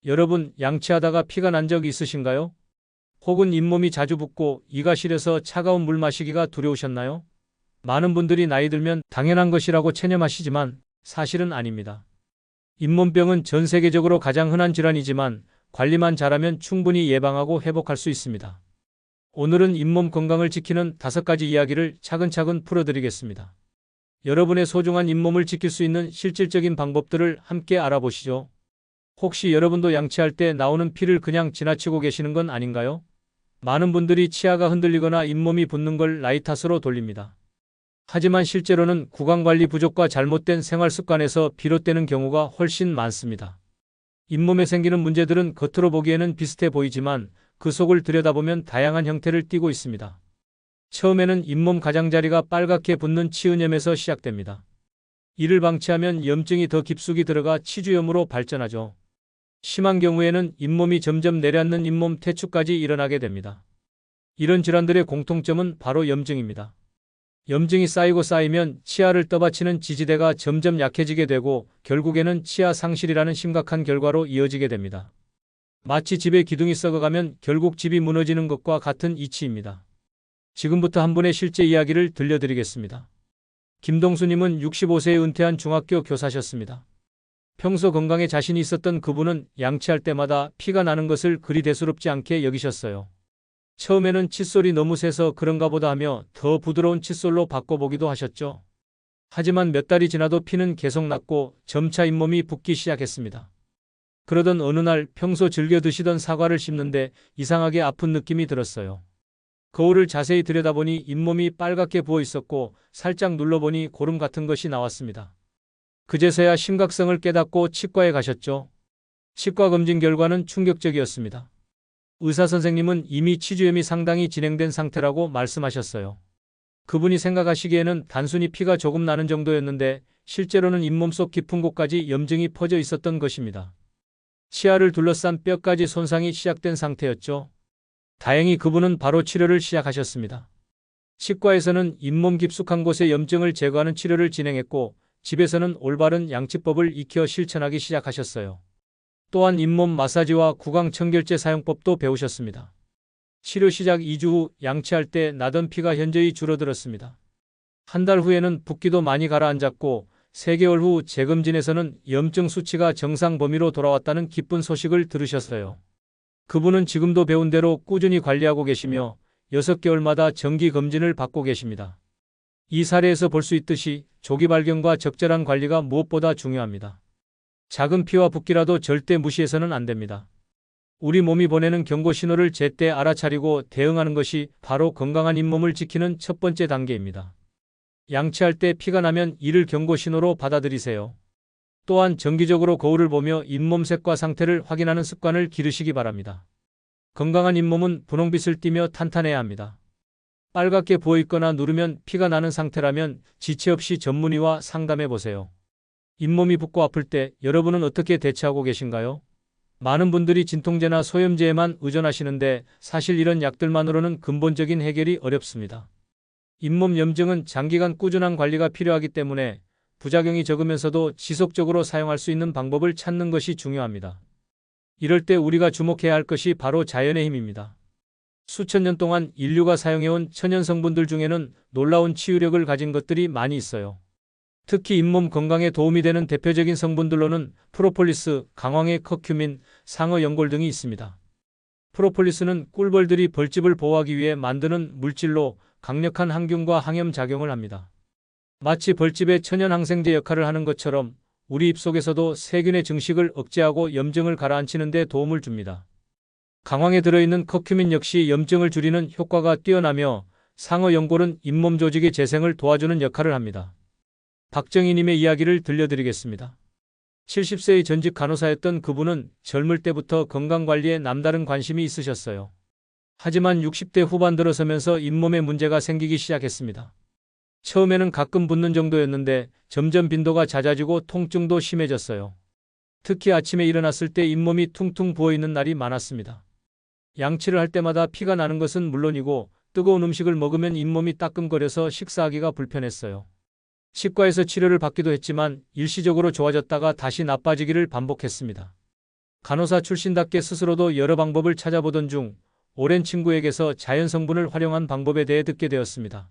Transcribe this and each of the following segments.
여러분, 양치하다가 피가 난 적 있으신가요? 혹은 잇몸이 자주 붓고 이가 시려서 차가운 물 마시기가 두려우셨나요? 많은 분들이 나이 들면 당연한 것이라고 체념하시지만 사실은 아닙니다. 잇몸병은 전 세계적으로 가장 흔한 질환이지만 관리만 잘하면 충분히 예방하고 회복할 수 있습니다. 오늘은 잇몸 건강을 지키는 5가지 이야기를 차근차근 풀어드리겠습니다. 여러분의 소중한 잇몸을 지킬 수 있는 실질적인 방법들을 함께 알아보시죠. 혹시 여러분도 양치할 때 나오는 피를 그냥 지나치고 계시는 건 아닌가요? 많은 분들이 치아가 흔들리거나 잇몸이 붓는 걸 나이 탓으로 돌립니다. 하지만 실제로는 구강관리 부족과 잘못된 생활 습관에서 비롯되는 경우가 훨씬 많습니다. 잇몸에 생기는 문제들은 겉으로 보기에는 비슷해 보이지만 그 속을 들여다보면 다양한 형태를 띠고 있습니다. 처음에는 잇몸 가장자리가 빨갛게 붓는 치은염에서 시작됩니다. 이를 방치하면 염증이 더 깊숙이 들어가 치주염으로 발전하죠. 심한 경우에는 잇몸이 점점 내려앉는 잇몸 퇴축까지 일어나게 됩니다. 이런 질환들의 공통점은 바로 염증입니다. 염증이 쌓이고 쌓이면 치아를 떠받치는 지지대가 점점 약해지게 되고 결국에는 치아 상실이라는 심각한 결과로 이어지게 됩니다. 마치 집의 기둥이 썩어가면 결국 집이 무너지는 것과 같은 이치입니다. 지금부터 한 분의 실제 이야기를 들려드리겠습니다. 김동수님은 65세에 은퇴한 중학교 교사셨습니다. 평소 건강에 자신이 있었던 그분은 양치할 때마다 피가 나는 것을 그리 대수롭지 않게 여기셨어요. 처음에는 칫솔이 너무 세서 그런가 보다 하며 더 부드러운 칫솔로 바꿔보기도 하셨죠. 하지만 몇 달이 지나도 피는 계속 났고 점차 잇몸이 붓기 시작했습니다. 그러던 어느 날 평소 즐겨 드시던 사과를 씹는데 이상하게 아픈 느낌이 들었어요. 거울을 자세히 들여다보니 잇몸이 빨갛게 부어 있었고 살짝 눌러보니 고름 같은 것이 나왔습니다. 그제서야 심각성을 깨닫고 치과에 가셨죠. 치과 검진 결과는 충격적이었습니다. 의사 선생님은 이미 치주염이 상당히 진행된 상태라고 말씀하셨어요. 그분이 생각하시기에는 단순히 피가 조금 나는 정도였는데 실제로는 잇몸 속 깊은 곳까지 염증이 퍼져 있었던 것입니다. 치아를 둘러싼 뼈까지 손상이 시작된 상태였죠. 다행히 그분은 바로 치료를 시작하셨습니다. 치과에서는 잇몸 깊숙한 곳의 염증을 제거하는 치료를 진행했고 집에서는 올바른 양치법을 익혀 실천하기 시작하셨어요. 또한 잇몸 마사지와 구강 청결제 사용법도 배우셨습니다. 치료 시작 2주 후 양치할 때 나던 피가 현저히 줄어들었습니다. 한 달 후에는 붓기도 많이 가라앉았고 3개월 후 재검진에서는 염증 수치가 정상 범위로 돌아왔다는 기쁜 소식을 들으셨어요. 그분은 지금도 배운 대로 꾸준히 관리하고 계시며 6개월마다 정기 검진을 받고 계십니다. 이 사례에서 볼 수 있듯이 조기 발견과 적절한 관리가 무엇보다 중요합니다. 작은 피와 붓기라도 절대 무시해서는 안 됩니다. 우리 몸이 보내는 경고 신호를 제때 알아차리고 대응하는 것이 바로 건강한 잇몸을 지키는 첫 번째 단계입니다. 양치할 때 피가 나면 이를 경고 신호로 받아들이세요. 또한 정기적으로 거울을 보며 잇몸색과 상태를 확인하는 습관을 기르시기 바랍니다. 건강한 잇몸은 분홍빛을 띠며 탄탄해야 합니다. 빨갛게 부어있거나 누르면 피가 나는 상태라면 지체 없이 전문의와 상담해보세요. 잇몸이 붓고 아플 때 여러분은 어떻게 대처하고 계신가요? 많은 분들이 진통제나 소염제에만 의존하시는데 사실 이런 약들만으로는 근본적인 해결이 어렵습니다. 잇몸 염증은 장기간 꾸준한 관리가 필요하기 때문에 부작용이 적으면서도 지속적으로 사용할 수 있는 방법을 찾는 것이 중요합니다. 이럴 때 우리가 주목해야 할 것이 바로 자연의 힘입니다. 수천 년 동안 인류가 사용해온 천연 성분들 중에는 놀라운 치유력을 가진 것들이 많이 있어요. 특히 잇몸 건강에 도움이 되는 대표적인 성분들로는 프로폴리스, 강황의 커큐민, 상어 연골 등이 있습니다. 프로폴리스는 꿀벌들이 벌집을 보호하기 위해 만드는 물질로 강력한 항균과 항염 작용을 합니다. 마치 벌집의 천연 항생제 역할을 하는 것처럼 우리 입속에서도 세균의 증식을 억제하고 염증을 가라앉히는 데 도움을 줍니다. 강황에 들어있는 커큐민 역시 염증을 줄이는 효과가 뛰어나며 상어 연골은 잇몸 조직의 재생을 도와주는 역할을 합니다. 박정희님의 이야기를 들려드리겠습니다. 70세의 전직 간호사였던 그분은 젊을 때부터 건강관리에 남다른 관심이 있으셨어요. 하지만 60대 후반 들어서면서 잇몸에 문제가 생기기 시작했습니다. 처음에는 가끔 붓는 정도였는데 점점 빈도가 잦아지고 통증도 심해졌어요. 특히 아침에 일어났을 때 잇몸이 퉁퉁 부어있는 날이 많았습니다. 양치를 할 때마다 피가 나는 것은 물론이고 뜨거운 음식을 먹으면 잇몸이 따끔거려서 식사하기가 불편했어요. 치과에서 치료를 받기도 했지만 일시적으로 좋아졌다가 다시 나빠지기를 반복했습니다. 간호사 출신답게 스스로도 여러 방법을 찾아보던 중 오랜 친구에게서 자연 성분을 활용한 방법에 대해 듣게 되었습니다.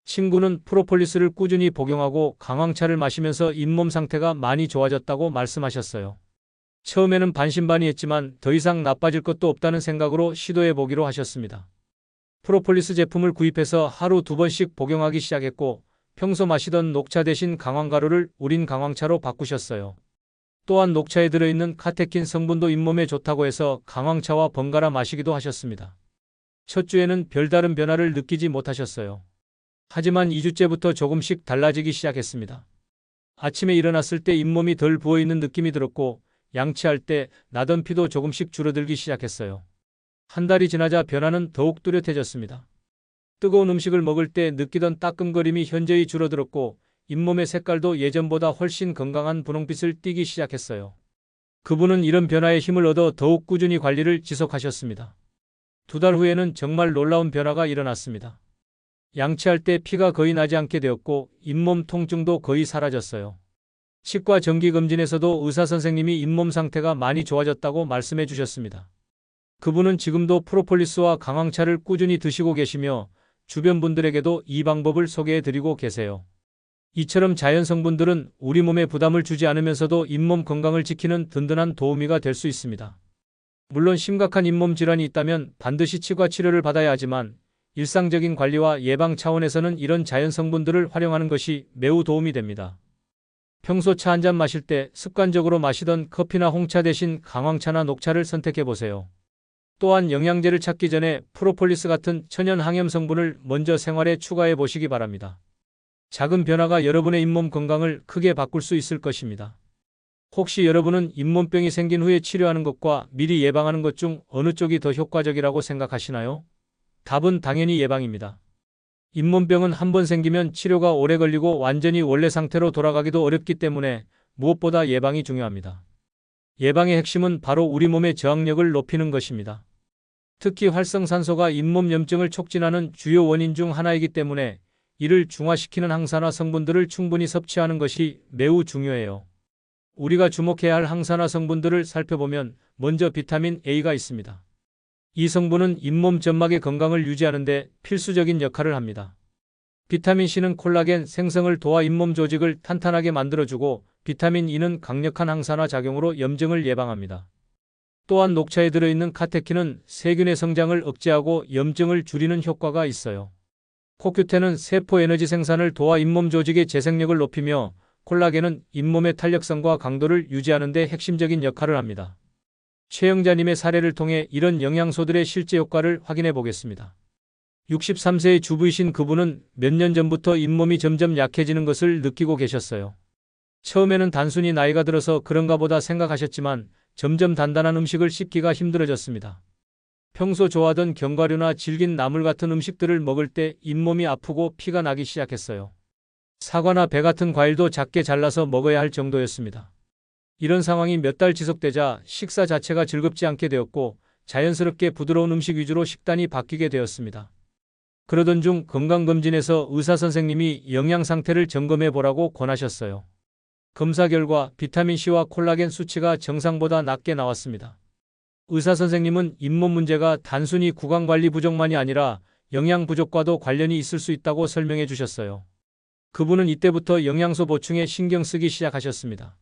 친구는 프로폴리스를 꾸준히 복용하고 강황차를 마시면서 잇몸 상태가 많이 좋아졌다고 말씀하셨어요. 처음에는 반신반의했지만 더 이상 나빠질 것도 없다는 생각으로 시도해 보기로 하셨습니다. 프로폴리스 제품을 구입해서 하루 2번씩 복용하기 시작했고 평소 마시던 녹차 대신 강황가루를 우린 강황차로 바꾸셨어요. 또한 녹차에 들어있는 카테킨 성분도 잇몸에 좋다고 해서 강황차와 번갈아 마시기도 하셨습니다. 첫 주에는 별다른 변화를 느끼지 못하셨어요. 하지만 2주째부터 조금씩 달라지기 시작했습니다. 아침에 일어났을 때 잇몸이 덜 부어있는 느낌이 들었고 양치할 때 나던 피도 조금씩 줄어들기 시작했어요. 한 달이 지나자 변화는 더욱 뚜렷해졌습니다. 뜨거운 음식을 먹을 때 느끼던 따끔거림이 현저히 줄어들었고 잇몸의 색깔도 예전보다 훨씬 건강한 분홍빛을 띠기 시작했어요. 그분은 이런 변화에 힘을 얻어 더욱 꾸준히 관리를 지속하셨습니다. 2달 후에는 정말 놀라운 변화가 일어났습니다. 양치할 때 피가 거의 나지 않게 되었고 잇몸 통증도 거의 사라졌어요. 치과 정기검진에서도 의사선생님이 잇몸 상태가 많이 좋아졌다고 말씀해 주셨습니다. 그분은 지금도 프로폴리스와 강황차를 꾸준히 드시고 계시며 주변 분들에게도 이 방법을 소개해 드리고 계세요. 이처럼 자연 성분들은 우리 몸에 부담을 주지 않으면서도 잇몸 건강을 지키는 든든한 도우미가 될 수 있습니다. 물론 심각한 잇몸 질환이 있다면 반드시 치과 치료를 받아야 하지만 일상적인 관리와 예방 차원에서는 이런 자연 성분들을 활용하는 것이 매우 도움이 됩니다. 평소 차 한 잔 마실 때 습관적으로 마시던 커피나 홍차 대신 강황차나 녹차를 선택해 보세요. 또한 영양제를 찾기 전에 프로폴리스 같은 천연 항염 성분을 먼저 생활에 추가해 보시기 바랍니다. 작은 변화가 여러분의 잇몸 건강을 크게 바꿀 수 있을 것입니다. 혹시 여러분은 잇몸병이 생긴 후에 치료하는 것과 미리 예방하는 것 중 어느 쪽이 더 효과적이라고 생각하시나요? 답은 당연히 예방입니다. 잇몸병은 한번 생기면 치료가 오래 걸리고 완전히 원래 상태로 돌아가기도 어렵기 때문에 무엇보다 예방이 중요합니다. 예방의 핵심은 바로 우리 몸의 저항력을 높이는 것입니다. 특히 활성산소가 잇몸 염증을 촉진하는 주요 원인 중 하나이기 때문에 이를 중화시키는 항산화 성분들을 충분히 섭취하는 것이 매우 중요해요. 우리가 주목해야 할 항산화 성분들을 살펴보면 먼저 비타민 A가 있습니다. 이 성분은 잇몸 점막의 건강을 유지하는 데 필수적인 역할을 합니다. 비타민 C는 콜라겐 생성을 도와 잇몸 조직을 탄탄하게 만들어주고 비타민 E는 강력한 항산화 작용으로 염증을 예방합니다. 또한 녹차에 들어있는 카테킨은 세균의 성장을 억제하고 염증을 줄이는 효과가 있어요. 코큐텐은 세포 에너지 생산을 도와 잇몸 조직의 재생력을 높이며 콜라겐은 잇몸의 탄력성과 강도를 유지하는 데 핵심적인 역할을 합니다. 최영자님의 사례를 통해 이런 영양소들의 실제 효과를 확인해 보겠습니다. 63세의 주부이신 그분은 몇 년 전부터 잇몸이 점점 약해지는 것을 느끼고 계셨어요. 처음에는 단순히 나이가 들어서 그런가 보다 생각하셨지만 점점 단단한 음식을 씹기가 힘들어졌습니다. 평소 좋아하던 견과류나 질긴 나물 같은 음식들을 먹을 때 잇몸이 아프고 피가 나기 시작했어요. 사과나 배 같은 과일도 작게 잘라서 먹어야 할 정도였습니다. 이런 상황이 몇 달 지속되자 식사 자체가 즐겁지 않게 되었고 자연스럽게 부드러운 음식 위주로 식단이 바뀌게 되었습니다. 그러던 중 건강검진에서 의사선생님이 영양 상태를 점검해 보라고 권하셨어요. 검사 결과 비타민C와 콜라겐 수치가 정상보다 낮게 나왔습니다. 의사선생님은 잇몸 문제가 단순히 구강관리 부족만이 아니라 영양 부족과도 관련이 있을 수 있다고 설명해 주셨어요. 그분은 이때부터 영양소 보충에 신경 쓰기 시작하셨습니다.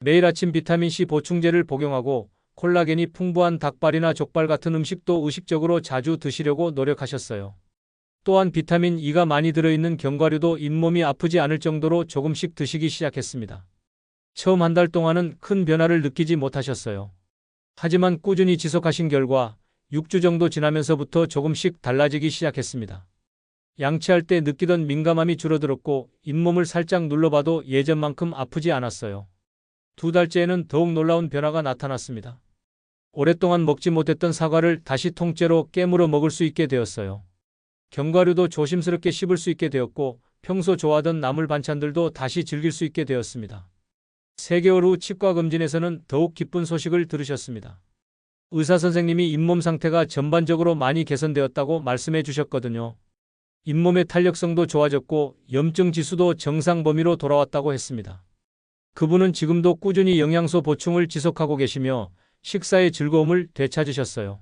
매일 아침 비타민C 보충제를 복용하고 콜라겐이 풍부한 닭발이나 족발 같은 음식도 의식적으로 자주 드시려고 노력하셨어요. 또한 비타민 E가 많이 들어있는 견과류도 잇몸이 아프지 않을 정도로 조금씩 드시기 시작했습니다. 처음 한 달 동안은 큰 변화를 느끼지 못하셨어요. 하지만 꾸준히 지속하신 결과 6주 정도 지나면서부터 조금씩 달라지기 시작했습니다. 양치할 때 느끼던 민감함이 줄어들었고 잇몸을 살짝 눌러봐도 예전만큼 아프지 않았어요. 2달째에는 더욱 놀라운 변화가 나타났습니다. 오랫동안 먹지 못했던 사과를 다시 통째로 깨물어 먹을 수 있게 되었어요. 견과류도 조심스럽게 씹을 수 있게 되었고 평소 좋아하던 나물 반찬들도 다시 즐길 수 있게 되었습니다. 3개월 후 치과 검진에서는 더욱 기쁜 소식을 들으셨습니다. 의사선생님이 잇몸 상태가 전반적으로 많이 개선되었다고 말씀해 주셨거든요. 잇몸의 탄력성도 좋아졌고 염증 지수도 정상 범위로 돌아왔다고 했습니다. 그분은 지금도 꾸준히 영양소 보충을 지속하고 계시며 식사의 즐거움을 되찾으셨어요.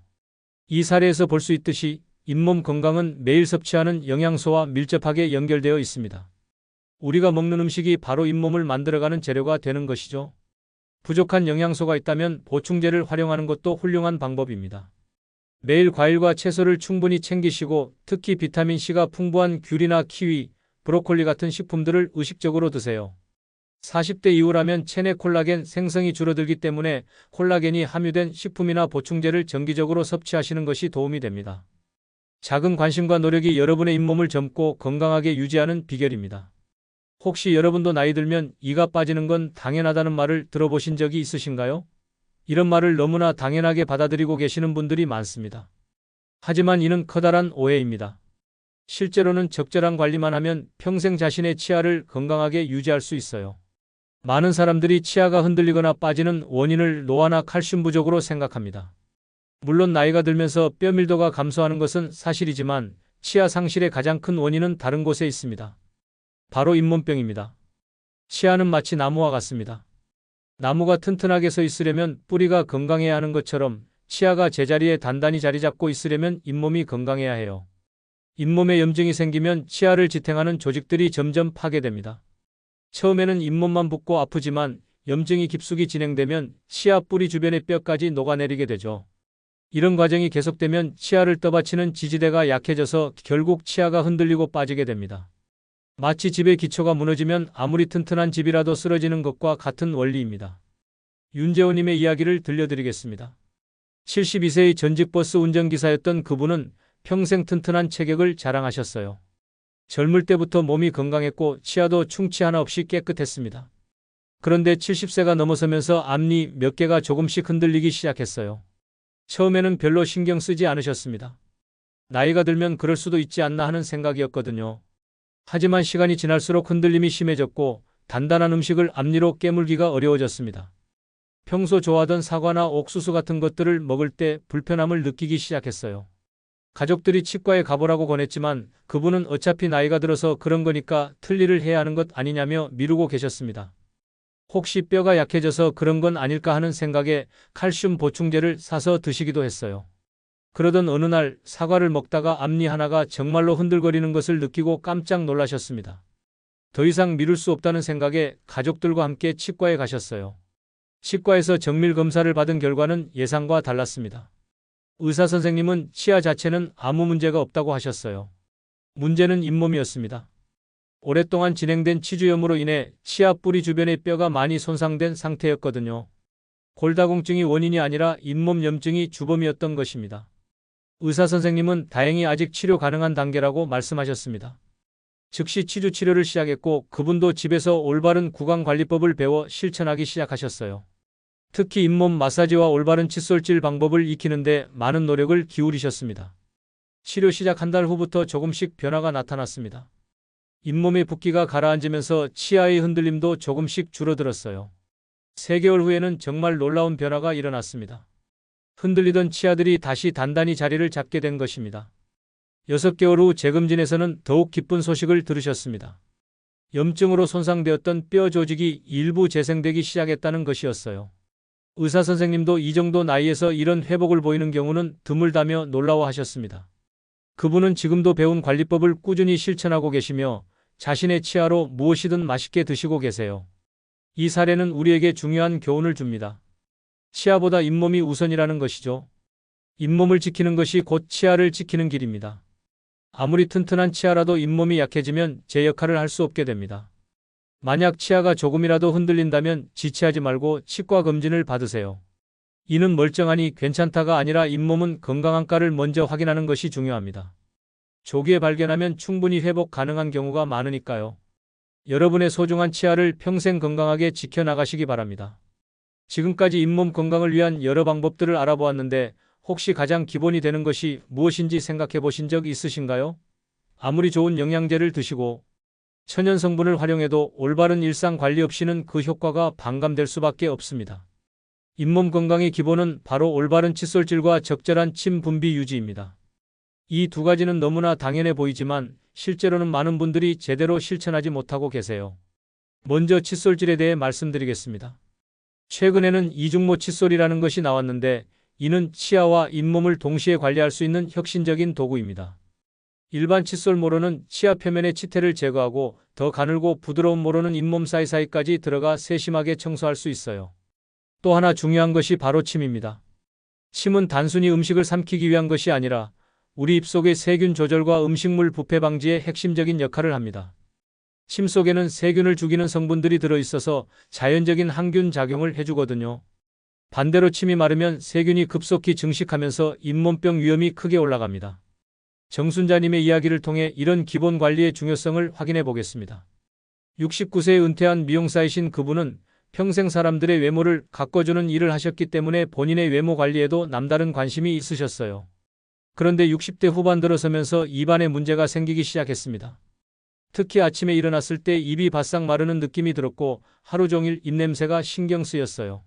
이 사례에서 볼 수 있듯이 잇몸 건강은 매일 섭취하는 영양소와 밀접하게 연결되어 있습니다. 우리가 먹는 음식이 바로 잇몸을 만들어가는 재료가 되는 것이죠. 부족한 영양소가 있다면 보충제를 활용하는 것도 훌륭한 방법입니다. 매일 과일과 채소를 충분히 챙기시고 특히 비타민C가 풍부한 귤이나 키위, 브로콜리 같은 식품들을 의식적으로 드세요. 40대 이후라면 체내 콜라겐 생성이 줄어들기 때문에 콜라겐이 함유된 식품이나 보충제를 정기적으로 섭취하시는 것이 도움이 됩니다. 작은 관심과 노력이 여러분의 잇몸을 젊고 건강하게 유지하는 비결입니다. 혹시 여러분도 나이 들면 이가 빠지는 건 당연하다는 말을 들어보신 적이 있으신가요? 이런 말을 너무나 당연하게 받아들이고 계시는 분들이 많습니다. 하지만 이는 커다란 오해입니다. 실제로는 적절한 관리만 하면 평생 자신의 치아를 건강하게 유지할 수 있어요. 많은 사람들이 치아가 흔들리거나 빠지는 원인을 노화나 칼슘 부족으로 생각합니다. 물론 나이가 들면서 뼈 밀도가 감소하는 것은 사실이지만 치아 상실의 가장 큰 원인은 다른 곳에 있습니다. 바로 잇몸병입니다. 치아는 마치 나무와 같습니다. 나무가 튼튼하게 서 있으려면 뿌리가 건강해야 하는 것처럼 치아가 제자리에 단단히 자리 잡고 있으려면 잇몸이 건강해야 해요. 잇몸에 염증이 생기면 치아를 지탱하는 조직들이 점점 파괴됩니다. 처음에는 잇몸만 붓고 아프지만 염증이 깊숙이 진행되면 치아 뿌리 주변의 뼈까지 녹아내리게 되죠. 이런 과정이 계속되면 치아를 떠받치는 지지대가 약해져서 결국 치아가 흔들리고 빠지게 됩니다. 마치 집의 기초가 무너지면 아무리 튼튼한 집이라도 쓰러지는 것과 같은 원리입니다. 윤재호님의 이야기를 들려드리겠습니다. 72세의 전직 버스 운전기사였던 그분은 평생 튼튼한 체격을 자랑하셨어요. 젊을 때부터 몸이 건강했고 치아도 충치 하나 없이 깨끗했습니다. 그런데 70세가 넘어서면서 앞니 몇 개가 조금씩 흔들리기 시작했어요. 처음에는 별로 신경 쓰지 않으셨습니다. 나이가 들면 그럴 수도 있지 않나 하는 생각이었거든요. 하지만 시간이 지날수록 흔들림이 심해졌고 단단한 음식을 앞니로 깨물기가 어려워졌습니다. 평소 좋아하던 사과나 옥수수 같은 것들을 먹을 때 불편함을 느끼기 시작했어요. 가족들이 치과에 가보라고 권했지만 그분은 어차피 나이가 들어서 그런 거니까 틀니를 해야 하는 것 아니냐며 미루고 계셨습니다. 혹시 뼈가 약해져서 그런 건 아닐까 하는 생각에 칼슘 보충제를 사서 드시기도 했어요. 그러던 어느 날 사과를 먹다가 앞니 하나가 정말로 흔들거리는 것을 느끼고 깜짝 놀라셨습니다. 더 이상 미룰 수 없다는 생각에 가족들과 함께 치과에 가셨어요. 치과에서 정밀 검사를 받은 결과는 예상과 달랐습니다. 의사 선생님은 치아 자체는 아무 문제가 없다고 하셨어요. 문제는 잇몸이었습니다. 오랫동안 진행된 치주염으로 인해 치아 뿌리 주변의 뼈가 많이 손상된 상태였거든요. 골다공증이 원인이 아니라 잇몸 염증이 주범이었던 것입니다. 의사 선생님은 다행히 아직 치료 가능한 단계라고 말씀하셨습니다. 즉시 치주 치료를 시작했고 그분도 집에서 올바른 구강관리법을 배워 실천하기 시작하셨어요. 특히 잇몸 마사지와 올바른 칫솔질 방법을 익히는데 많은 노력을 기울이셨습니다. 치료 시작 한 달 후부터 조금씩 변화가 나타났습니다. 잇몸의 붓기가 가라앉으면서 치아의 흔들림도 조금씩 줄어들었어요. 3개월 후에는 정말 놀라운 변화가 일어났습니다. 흔들리던 치아들이 다시 단단히 자리를 잡게 된 것입니다. 6개월 후 재검진에서는 더욱 기쁜 소식을 들으셨습니다. 염증으로 손상되었던 뼈 조직이 일부 재생되기 시작했다는 것이었어요. 의사 선생님도 이 정도 나이에서 이런 회복을 보이는 경우는 드물다며 놀라워하셨습니다. 그분은 지금도 배운 관리법을 꾸준히 실천하고 계시며 자신의 치아로 무엇이든 맛있게 드시고 계세요. 이 사례는 우리에게 중요한 교훈을 줍니다. 치아보다 잇몸이 우선이라는 것이죠. 잇몸을 지키는 것이 곧 치아를 지키는 길입니다. 아무리 튼튼한 치아라도 잇몸이 약해지면 제 역할을 할 수 없게 됩니다. 만약 치아가 조금이라도 흔들린다면 지체하지 말고 치과 검진을 받으세요. 이는 멀쩡하니 괜찮다가 아니라 잇몸은 건강한가를 먼저 확인하는 것이 중요합니다. 조기에 발견하면 충분히 회복 가능한 경우가 많으니까요. 여러분의 소중한 치아를 평생 건강하게 지켜나가시기 바랍니다. 지금까지 잇몸 건강을 위한 여러 방법들을 알아보았는데 혹시 가장 기본이 되는 것이 무엇인지 생각해 보신 적 있으신가요? 아무리 좋은 영양제를 드시고 천연 성분을 활용해도 올바른 일상 관리 없이는 그 효과가 반감될 수밖에 없습니다. 잇몸 건강의 기본은 바로 올바른 칫솔질과 적절한 침 분비 유지입니다. 이 두 가지는 너무나 당연해 보이지만 실제로는 많은 분들이 제대로 실천하지 못하고 계세요. 먼저 칫솔질에 대해 말씀드리겠습니다. 최근에는 이중모 칫솔이라는 것이 나왔는데 이는 치아와 잇몸을 동시에 관리할 수 있는 혁신적인 도구입니다. 일반 칫솔 모로는 치아 표면의 치태를 제거하고 더 가늘고 부드러운 모로는 잇몸 사이사이까지 들어가 세심하게 청소할 수 있어요. 또 하나 중요한 것이 바로 침입니다. 침은 단순히 음식을 삼키기 위한 것이 아니라 우리 입속의 세균 조절과 음식물 부패 방지에 핵심적인 역할을 합니다. 침 속에는 세균을 죽이는 성분들이 들어있어서 자연적인 항균 작용을 해주거든요. 반대로 침이 마르면 세균이 급속히 증식하면서 잇몸병 위험이 크게 올라갑니다. 정순자님의 이야기를 통해 이런 기본 관리의 중요성을 확인해 보겠습니다. 69세에 은퇴한 미용사이신 그분은 평생 사람들의 외모를 가꿔주는 일을 하셨기 때문에 본인의 외모 관리에도 남다른 관심이 있으셨어요. 그런데 60대 후반 들어서면서 입안에 문제가 생기기 시작했습니다. 특히 아침에 일어났을 때 입이 바싹 마르는 느낌이 들었고 하루 종일 입냄새가 신경 쓰였어요.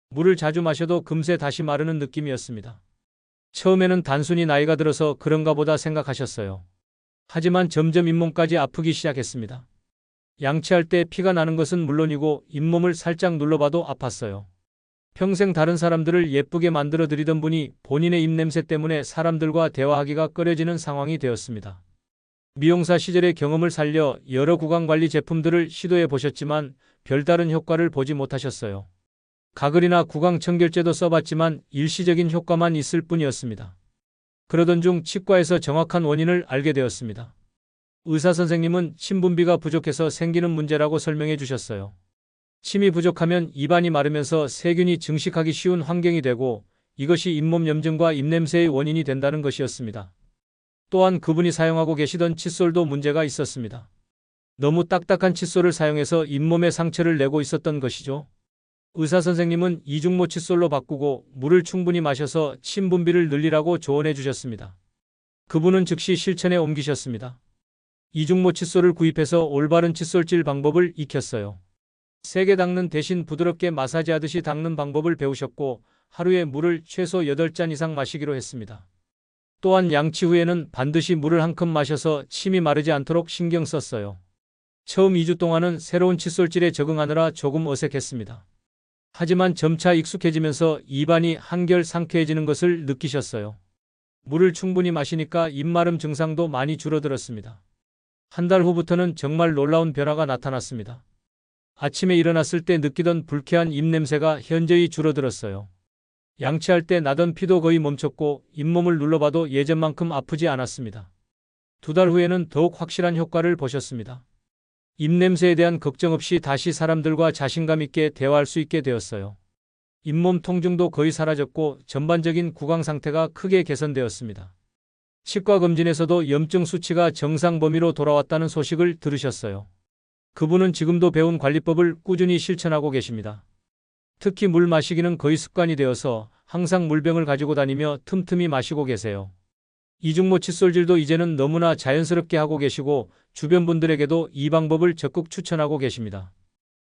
물을 자주 마셔도 금세 다시 마르는 느낌이었습니다. 처음에는 단순히 나이가 들어서 그런가 보다 생각하셨어요. 하지만 점점 잇몸까지 아프기 시작했습니다. 양치할 때 피가 나는 것은 물론이고 잇몸을 살짝 눌러봐도 아팠어요. 평생 다른 사람들을 예쁘게 만들어 드리던 분이 본인의 입냄새 때문에 사람들과 대화하기가 꺼려지는 상황이 되었습니다. 미용사 시절의 경험을 살려 여러 구강관리 제품들을 시도해 보셨지만 별다른 효과를 보지 못하셨어요. 가글이나 구강청결제도 써봤지만 일시적인 효과만 있을 뿐이었습니다. 그러던 중 치과에서 정확한 원인을 알게 되었습니다. 의사 선생님은 침 분비가 부족해서 생기는 문제라고 설명해 주셨어요. 침이 부족하면 입안이 마르면서 세균이 증식하기 쉬운 환경이 되고 이것이 잇몸 염증과 입냄새의 원인이 된다는 것이었습니다. 또한 그분이 사용하고 계시던 칫솔도 문제가 있었습니다. 너무 딱딱한 칫솔을 사용해서 잇몸에 상처를 내고 있었던 것이죠. 의사 선생님은 이중모 칫솔로 바꾸고 물을 충분히 마셔서 침 분비를 늘리라고 조언해 주셨습니다. 그분은 즉시 실천에 옮기셨습니다. 이중모 칫솔을 구입해서 올바른 칫솔질 방법을 익혔어요. 세게 닦는 대신 부드럽게 마사지하듯이 닦는 방법을 배우셨고 하루에 물을 최소 8잔 이상 마시기로 했습니다. 또한 양치 후에는 반드시 물을 한 컵 마셔서 침이 마르지 않도록 신경 썼어요. 처음 2주 동안은 새로운 칫솔질에 적응하느라 조금 어색했습니다. 하지만 점차 익숙해지면서 입안이 한결 상쾌해지는 것을 느끼셨어요. 물을 충분히 마시니까 입마름 증상도 많이 줄어들었습니다. 한 달 후부터는 정말 놀라운 변화가 나타났습니다. 아침에 일어났을 때 느끼던 불쾌한 입냄새가 현저히 줄어들었어요. 양치할 때 나던 피도 거의 멈췄고 잇몸을 눌러봐도 예전만큼 아프지 않았습니다. 2달 후에는 더욱 확실한 효과를 보셨습니다. 입냄새에 대한 걱정 없이 다시 사람들과 자신감 있게 대화할 수 있게 되었어요. 잇몸 통증도 거의 사라졌고 전반적인 구강 상태가 크게 개선되었습니다. 치과 검진에서도 염증 수치가 정상 범위로 돌아왔다는 소식을 들으셨어요. 그분은 지금도 배운 관리법을 꾸준히 실천하고 계십니다. 특히 물 마시기는 거의 습관이 되어서 항상 물병을 가지고 다니며 틈틈이 마시고 계세요. 이중모 칫솔질도 이제는 너무나 자연스럽게 하고 계시고 주변 분들에게도 이 방법을 적극 추천하고 계십니다.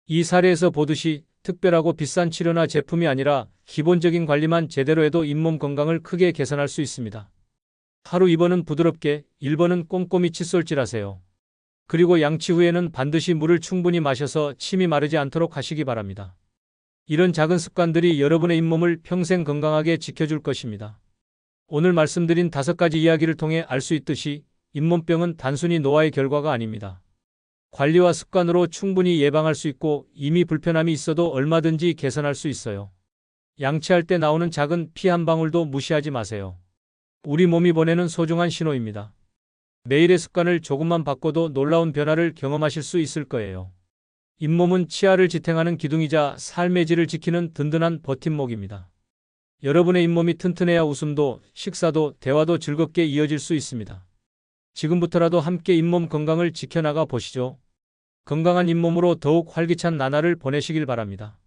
이 사례에서 보듯이 특별하고 비싼 치료나 제품이 아니라 기본적인 관리만 제대로 해도 잇몸 건강을 크게 개선할 수 있습니다. 하루 2번은 부드럽게, 1번은 꼼꼼히 칫솔질하세요. 그리고 양치 후에는 반드시 물을 충분히 마셔서 침이 마르지 않도록 하시기 바랍니다. 이런 작은 습관들이 여러분의 잇몸을 평생 건강하게 지켜줄 것입니다. 오늘 말씀드린 5가지 이야기를 통해 알 수 있듯이 잇몸병은 단순히 노화의 결과가 아닙니다. 관리와 습관으로 충분히 예방할 수 있고 이미 불편함이 있어도 얼마든지 개선할 수 있어요. 양치할 때 나오는 작은 피 한 방울도 무시하지 마세요. 우리 몸이 보내는 소중한 신호입니다. 매일의 습관을 조금만 바꿔도 놀라운 변화를 경험하실 수 있을 거예요. 잇몸은 치아를 지탱하는 기둥이자 삶의 질을 지키는 든든한 버팀목입니다. 여러분의 잇몸이 튼튼해야 웃음도, 식사도, 대화도 즐겁게 이어질 수 있습니다. 지금부터라도 함께 잇몸 건강을 지켜나가 보시죠. 건강한 잇몸으로 더욱 활기찬 나날을 보내시길 바랍니다.